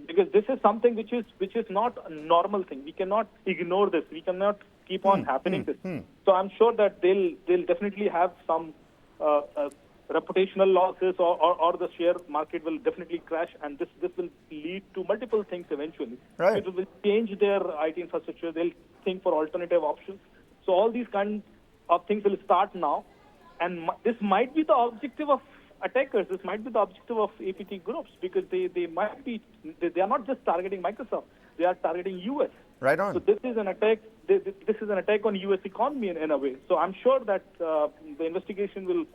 because this is something which is not a normal thing. We cannot ignore this. We cannot keep on happening this. So I'm sure that they'll definitely have some reputational losses, or the share market will definitely crash, and this will lead to multiple things eventually. Right. It will change their IT infrastructure. They'll think for alternative options. So all these kinds of things will start now, and this might be the objective of attackers. This might be the objective of APT groups, because they are not just targeting Microsoft. They are targeting US. Right on. So this is an attack. This is an attack on US economy in a way. So I'm sure that the investigation will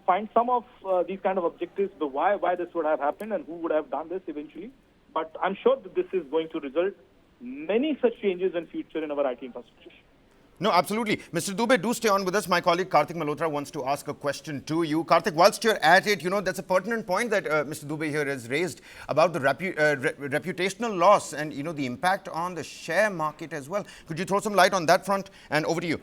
find some of these kind of objectives, the why this would have happened and who would have done this eventually. But I'm sure that this is going to result many such changes in future in our IT infrastructure. No, absolutely. Mr. Dubey, do stay on with us. My colleague Karthik Malhotra wants to ask a question to you. Karthik, whilst you're at it, that's a pertinent point that Mr. Dubey here has raised about the reputational loss and, the impact on the share market as well. Could you throw some light on that front? And over to you.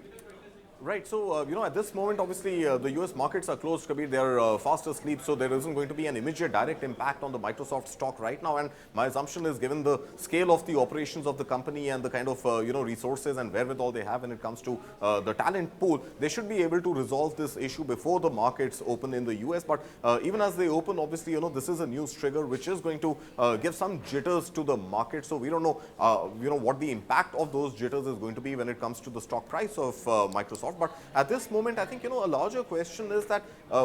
Right. So, at this moment, obviously, the US markets are closed, Kabir. They're fast asleep, so there isn't going to be an immediate direct impact on the Microsoft stock right now. And my assumption is, given the scale of the operations of the company and the kind of, resources and wherewithal they have when it comes to the talent pool, they should be able to resolve this issue before the markets open in the US. But even as they open, obviously, this is a news trigger which is going to give some jitters to the market. So we don't know, what the impact of those jitters is going to be when it comes to the stock price of Microsoft. But at this moment, I think, a larger question is that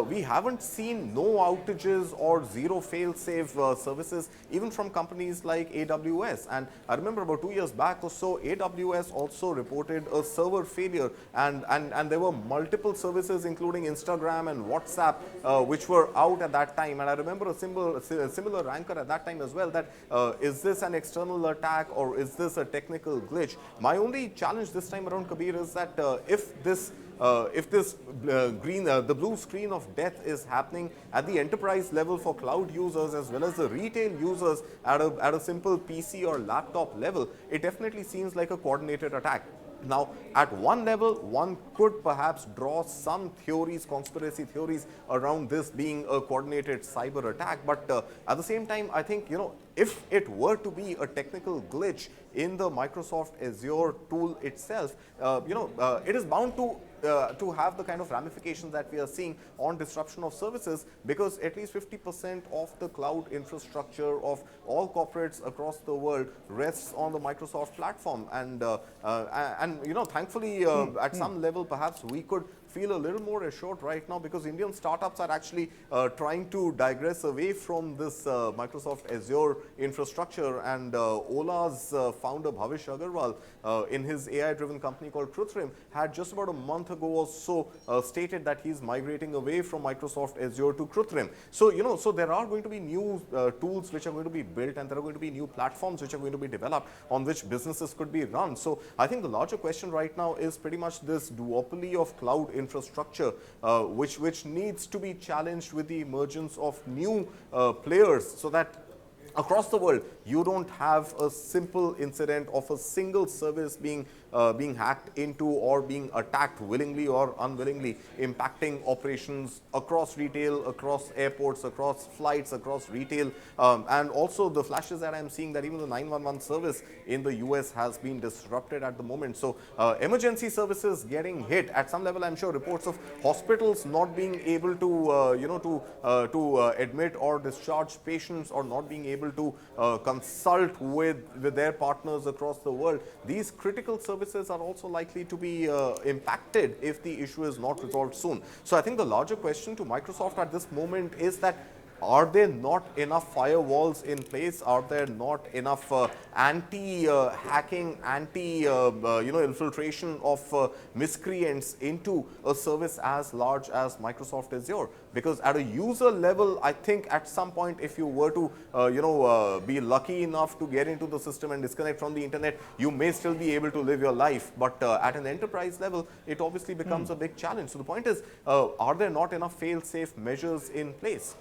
we haven't seen no outages or zero fail-safe services, even from companies like AWS. And I remember about 2 years back or so, AWS also reported a server failure, and there were multiple services, including Instagram and WhatsApp, which were out at that time. And I remember a similar anchor at that time as well, that is this an external attack or is this a technical glitch? My only challenge this time around, Kabir, is that if the blue screen of death is happening at the enterprise level for cloud users as well as the retail users at a simple PC or laptop level, it definitely seems like a coordinated attack. Now, at one level, one could perhaps draw some theories, conspiracy theories around this being a coordinated cyber attack. But at the same time, I think, if it were to be a technical glitch in the Microsoft Azure tool itself, it is bound to have the kind of ramifications that we are seeing on disruption of services, because at least 50% of the cloud infrastructure of all corporates across the world rests on the Microsoft platform. And thankfully, at some level, perhaps we could feel a little more assured right now, because Indian startups are actually trying to digress away from this Microsoft Azure infrastructure. And Ola's founder Bhavish Agarwal, in his AI-driven company called Crowdstrike, had just about a month ago or so stated that he's migrating away from Microsoft Azure to Crowdstrike. So, so there are going to be new tools which are going to be built, and there are going to be new platforms which are going to be developed on which businesses could be run. So I think the larger question right now is pretty much this duopoly of cloud infrastructure, which needs to be challenged with the emergence of new players, so that across the world you don't have a simple incident of a single service being hacked into or being attacked willingly or unwillingly, impacting operations across retail, across airports, across flights, across retail. And also the flashes that I'm seeing that even the 911 service in the US has been disrupted at the moment. So emergency services getting hit at some level. I'm sure reports of hospitals not being able to admit or discharge patients, or not being able to consult with their partners across the world. These critical services are also likely to be impacted if the issue is not resolved soon. So I think the larger question to Microsoft at this moment is that, are there not enough firewalls in place? Are there not enough anti-hacking, infiltration of miscreants into a service as large as Microsoft Azure? Because at a user level, I think at some point, if you were to, be lucky enough to get into the system and disconnect from the internet, you may still be able to live your life. But at an enterprise level, it obviously becomes a big challenge. So the point is, are there not enough fail-safe measures in place?